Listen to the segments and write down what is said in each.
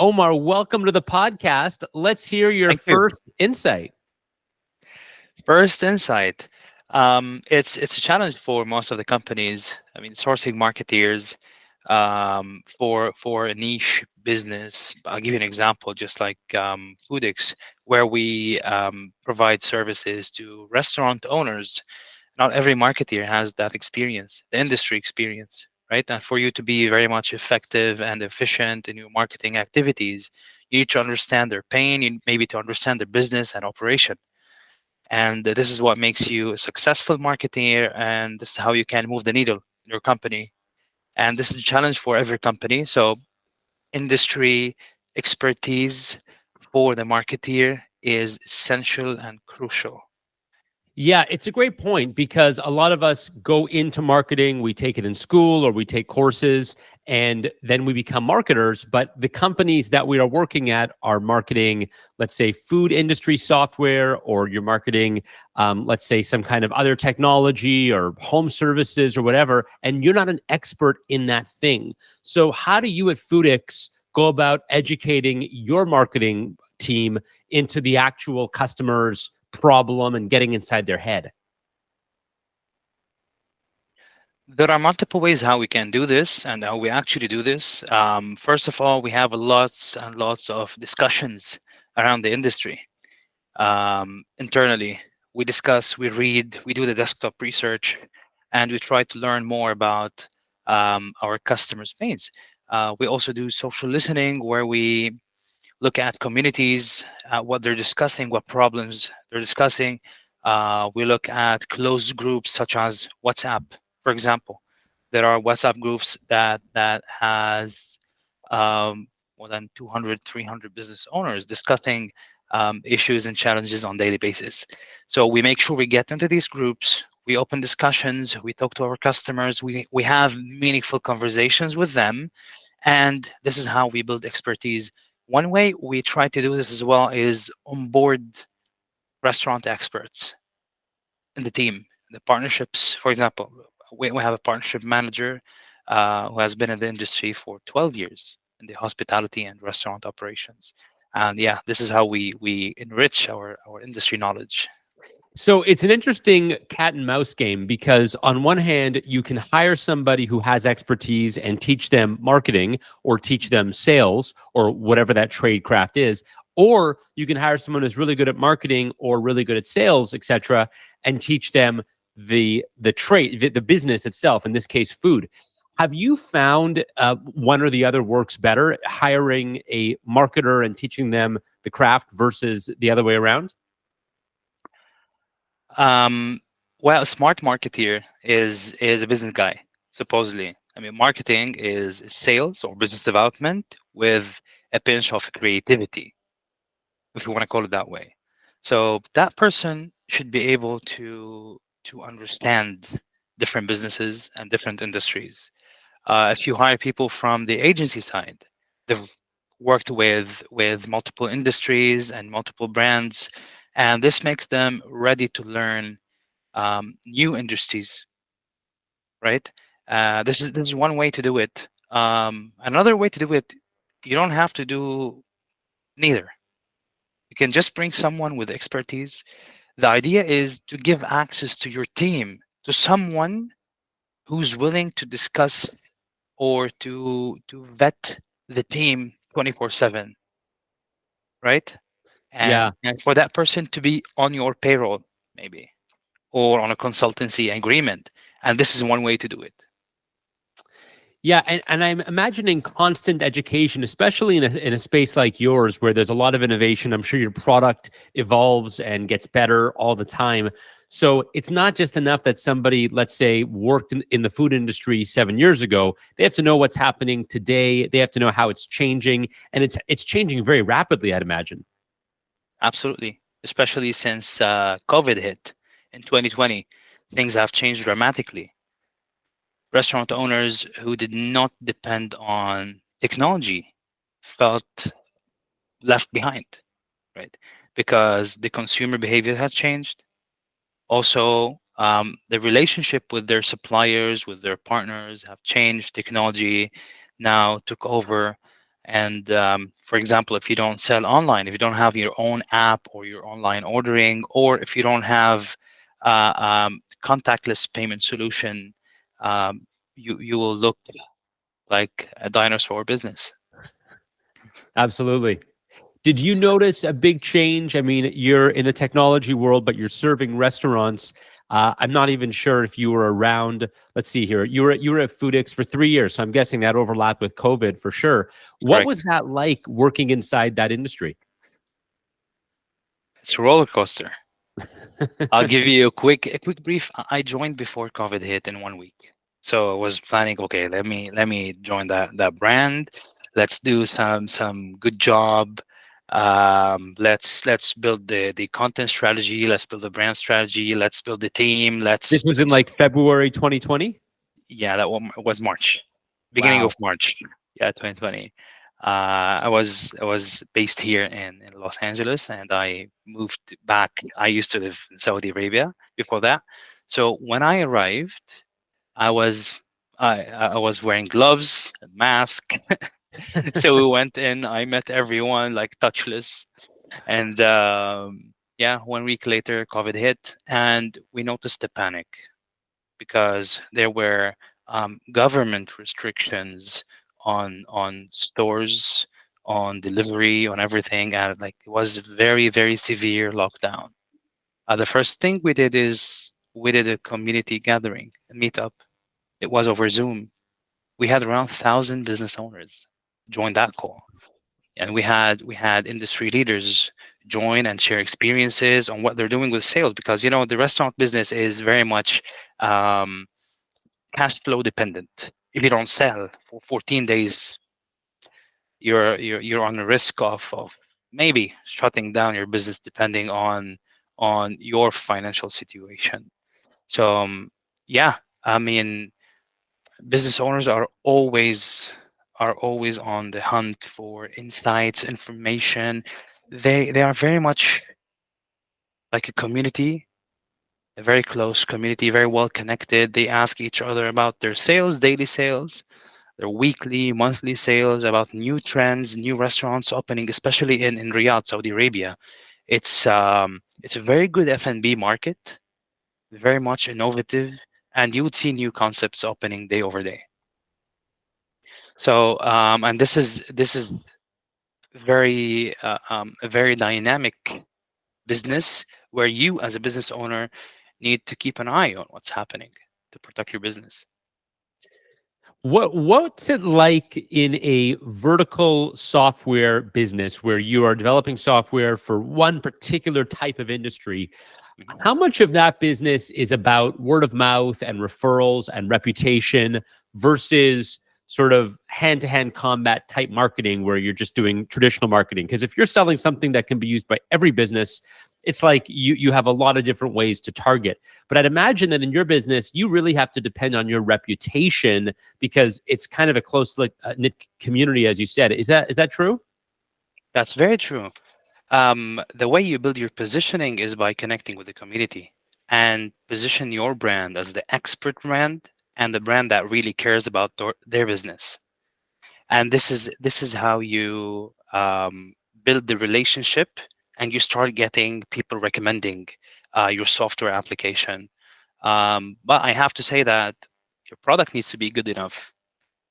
Omar, welcome to the podcast. Let's hear your Thank you. first insight. First insight. It's a challenge for most of the companies. I mean, sourcing marketeers for a niche business. I'll give you an example, just like Foodix, where we provide services to restaurant owners. Not every marketeer has that experience, the industry experience, right? And for you to be very much effective and efficient in your marketing activities, you need to understand their pain, you maybe to understand their business and operation. And this is what makes you a successful marketer, and this is how you can move the needle in your company. And this is a challenge for every company. So industry expertise for the marketeer is essential and crucial. Yeah, it's a great point because a lot of us go into marketing, we take it in school or we take courses, and then we become marketers. But the companies that we are working at are marketing, let's say, food industry software, or you're marketing, let's say, some kind of other technology or home services or whatever, and you're not an expert in that thing. So, how do you at Foodix go about educating your marketing team into the actual customers' problem and getting inside their head? There are multiple ways how we can do this and how we actually do this. First of all, we have lots and lots of discussions around the industry. Internally, we discuss, we read, we do the desktop research, and we try to learn more about our customers' pains. We also do social listening, where we look at communities, what they're discussing, what problems they're discussing. We look at closed groups such as WhatsApp, for example. There are WhatsApp groups that has more than 200, 300 business owners discussing issues and challenges on daily basis. So we make sure we get into these groups. We open discussions. We talk to our customers. We have meaningful conversations with them, and this is how we build expertise. One way we try to do this as well is onboard restaurant experts in the team, the partnerships. For example, we have a partnership manager who has been in the industry for 12 years in the hospitality and restaurant operations. And yeah, this is how we enrich our industry knowledge. So it's an interesting cat and mouse game because on one hand, you can hire somebody who has expertise and teach them marketing or teach them sales or whatever that trade craft is. Or you can hire someone who's really good at marketing or really good at sales, etc., and teach them the trade, the business itself, in this case, food. Have you found one or the other works better, hiring a marketer and teaching them the craft versus the other way around? Um, well, a smart marketeer is a business guy, supposedly. I mean, marketing is sales or business development with a pinch of creativity, if you want to call it that way. So that person should be able to understand different businesses and different industries. If you hire people from the agency side, they've worked with multiple industries and multiple brands, and this makes them ready to learn new industries, right? This is one way to do it. Another way to do it, you don't have to do neither. You can just bring someone with expertise. The idea is to give access to your team to someone who's willing to discuss or to vet the team 24/7, right? Yeah. And for that person to be on your payroll, maybe, or on a consultancy agreement. And this is one way to do it. Yeah, and I'm imagining constant education, especially in a space like yours where there's a lot of innovation. I'm sure your product evolves and gets better all the time. So it's not just enough that somebody, let's say, worked in the food industry 7 years ago. They have to know what's happening today. They have to know how it's changing, and it's changing very rapidly, I'd imagine. Absolutely. Especially since COVID hit in 2020, things have changed dramatically. Restaurant owners who did not depend on technology felt left behind, right? Because the consumer behavior has changed. Also, the relationship with their suppliers, with their partners have changed. Technology now took over, And for example, if you don't sell online, if you don't have your own app or your online ordering, or if you don't have contactless payment solution, um, you will look like a dinosaur business. Absolutely. Did you notice a big change? I mean, you're in the technology world, but you're serving restaurants. I'm not even sure if you were around. Let's see here. You were at Foodix for 3 years, so I'm guessing that overlapped with COVID for sure. What was Correct. that like working inside that industry? It's a roller coaster. I'll give you a quick brief. I joined before COVID hit in 1 week. So I was planning, okay, let me join that brand. Let's do some good job. Let's build the content strategy. Let's build the brand strategy. Let's build the team. This was in like February 2020. Yeah, that one was March, beginning of Wow. March. Yeah, 2020. I was based here in Los Angeles, and I moved back. I used to live in Saudi Arabia before that. So when I arrived, I was I was wearing gloves and mask. So we went in. I met everyone like touchless, and yeah, 1 week later, COVID hit, and we noticed the panic because there were government restrictions on stores, on delivery, on everything, and like it was very severe lockdown. The first thing we did is we did a community gathering, a meetup. It was over Zoom. We had around 1,000 business owners join that call, and we had industry leaders join and share experiences on what they're doing with sales, because the restaurant business is very much um, cash flow dependent. If you don't sell for 14 days, you're on the risk of maybe shutting down your business depending on your financial situation. So yeah, I mean, business owners are always on the hunt for insights, information. They are very much like a community, a very close community, very well connected. They ask each other about their sales, daily sales, their weekly, monthly sales, about new trends, new restaurants opening, especially in Riyadh, Saudi Arabia. It's a very good F&B market, very much innovative, and you would see new concepts opening day over day. So and this is a very dynamic business where you as a business owner need to keep an eye on what's happening to protect your business. What's it like in a vertical software business where you are developing software for one particular type of industry? Mhm. How much of that business is about word of mouth and referrals and reputation versus sort of hand-to-hand combat type marketing where you're just doing traditional marketing? Because if you're selling something that can be used by every business, it's like you have a lot of different ways to target. But I'd imagine that in your business, you really have to depend on your reputation because it's kind of a close like knit community, as you said. Is that true? That's very true. The way you build your positioning is by connecting with the community and position your brand as the expert brand and the brand that really cares about their business. And this is how you build the relationship, and you start getting people recommending your software application. But I have to say that your product needs to be good enough,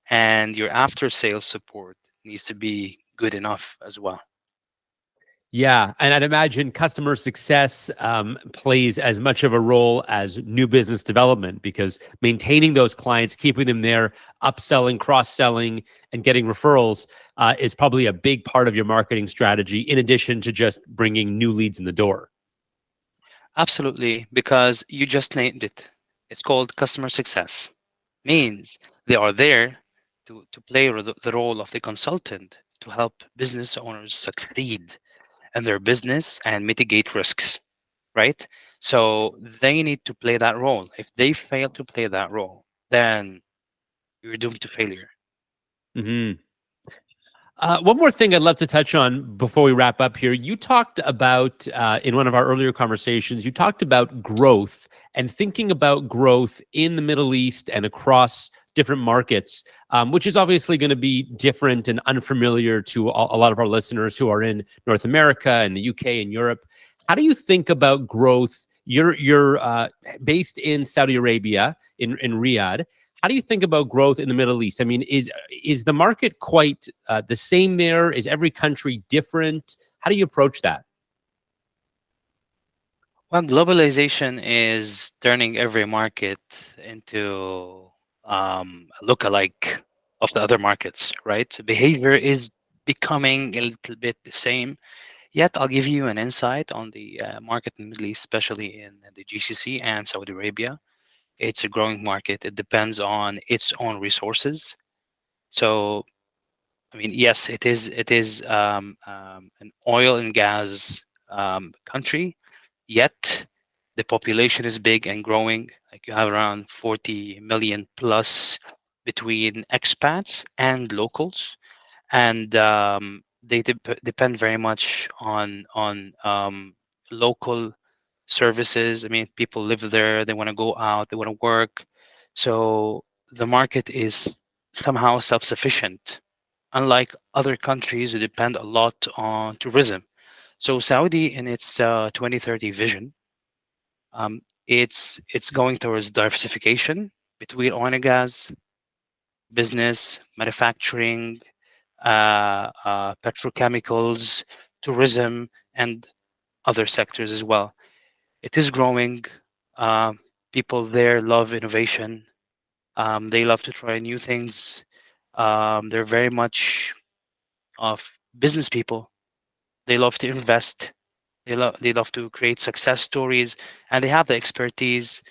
and your after sales support needs to be good enough as well. Yeah, and I'd imagine customer success plays as much of a role as new business development because maintaining those clients, keeping them there, upselling, cross-selling, and getting referrals is probably a big part of your marketing strategy, in addition to just bringing new leads in the door. Absolutely, because you just named it. It's called customer success. Means they are there to play the role of the consultant to help business owners succeed in their business and mitigate risks, right? So they need to play that role. If they fail to play that role, then you're doomed to failure. Hmm. One more thing I'd love to touch on before we wrap up here. You talked about, in one of our earlier conversations, you talked about growth and thinking about growth in the Middle East and across different markets, which is obviously going to be different and unfamiliar to a lot of our listeners who are in North America and the UK and Europe. How do you think about growth? You're based in Saudi Arabia, in Riyadh. How do you think about growth in the Middle East? I mean, is the market quite the same there? Is every country different? How do you approach that? Well, globalization is turning every market into a lookalike of the other markets, right? Behavior is becoming a little bit the same. Yet, I'll give you an insight on the market in the Middle East, especially in the GCC and Saudi Arabia. It's a growing market. It depends on its own resources. So, I mean, yes, it is an oil and gas country, yet the population is big and growing. Like you have around 40 million plus between expats and locals, and they depend very much on local services. I mean, people live there, they want to go out, they want to work. So the market is somehow self-sufficient, unlike other countries who depend a lot on tourism. So Saudi, in its 2030 vision, it's going towards diversification between oil and gas, business, manufacturing, petrochemicals, tourism, and other sectors as well. It is growing. Um, People there love innovation. They love to try new things. They're very much of business people. They love to invest. They love to create success stories, and they have the expertise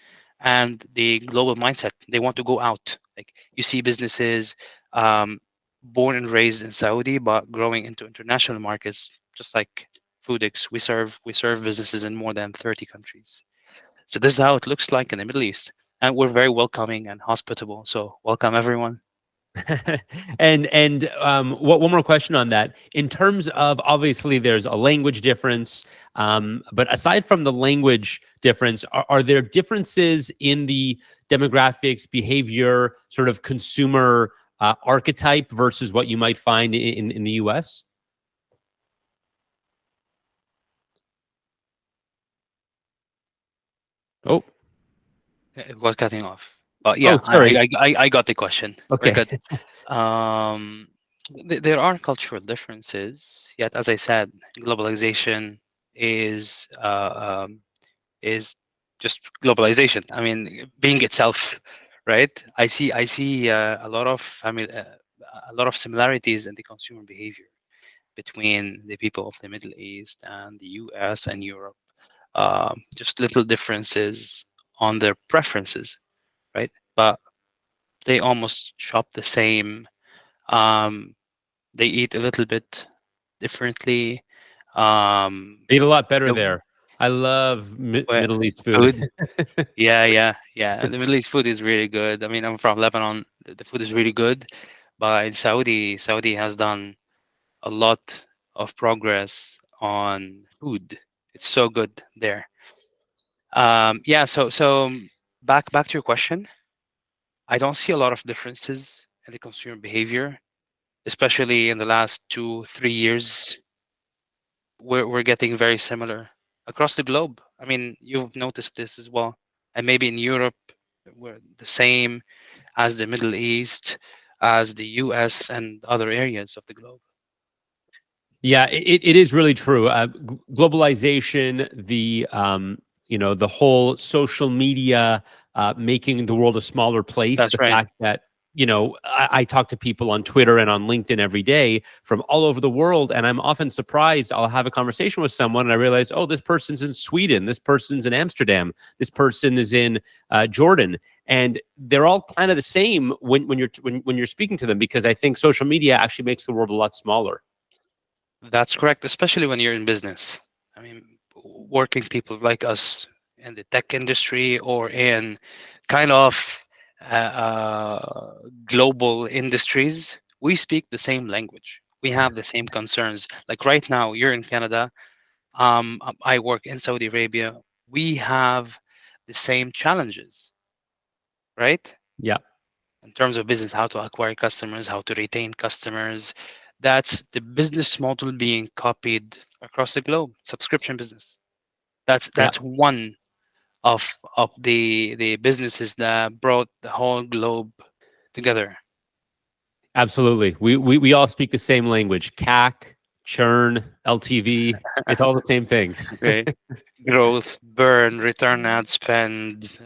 and the global mindset. They want to go out. Like you see businesses um, born and raised in Saudi, but growing into international markets, just like Foodix. We serve businesses in more than 30 countries. So this is how it looks like in the Middle East, and we're very welcoming and hospitable. So welcome everyone. And one more question on that. In terms of, obviously there's a language difference, but aside from the language difference, are there differences in the demographics, behavior, sort of consumer archetype versus what you might find in the US? Oh, It was cutting off, but oh, yeah, sorry. I got the question. Very Okay. good. Um, there are cultural differences, yet as I said, globalization is uh, um, is just globalization. I mean, being itself, right? I see a lot of similarities in the consumer behavior between the people of the Middle East and the U.S. and Europe. Just little differences on their preferences, right? But they almost shop the same. Um, they eat a little bit differently. Um, Eat a lot better the there. I love well, Middle East food. food, yeah. The Middle East food is really good. I mean, I'm from Lebanon. The food is really good, but in Saudi has done a lot of progress on food. It's so good there. Yeah. So back to your question. I don't see a lot of differences in the consumer behavior, especially in the last 2 3 years. We're getting very similar across the globe. I mean, you've noticed this as well, and maybe in Europe, we're the same as the Middle East, as the U.S. and other areas of the globe. Yeah, it is really true. Globalization, the whole social media making the world a smaller place. That's The right. fact that I talk to people on Twitter and on LinkedIn every day from all over the world, and I'm often surprised. I'll have a conversation with someone, and I realize, oh, this person's in Sweden, this person's in Amsterdam, this person is in Jordan, and they're all kind of the same when you're speaking to them, because I think social media actually makes the world a lot smaller. That's correct, especially when you're in business. I mean, working people like us in the tech industry or in kind of global industries, we speak the same language. We have the same concerns. Like right now, you're in Canada. I work in Saudi Arabia. We have the same challenges, right? Yeah. in terms of business, how to acquire customers, how to retain customers. That's the business model being copied across the globe. Subscription business. Yeah, That's one of the businesses that brought the whole globe together. absolutely. We all speak the same language. CAC, churn, LTV. It's all the same thing. Okay. Growth, burn, return ad spend,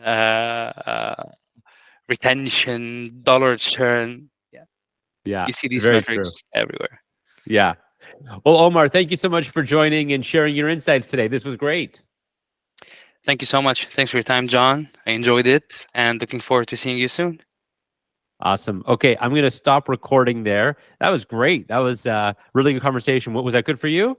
retention, dollar churn. Yeah, Yeah, you see these very true. metrics everywhere. Yeah. Well, Omar, thank you so much for joining and sharing your insights today. This was great. Thank you so much. Thanks for your time, John. I enjoyed it and looking forward to seeing you soon. Awesome. Okay, I'm going to stop recording there. That was great. That was really good conversation. What was that good for you?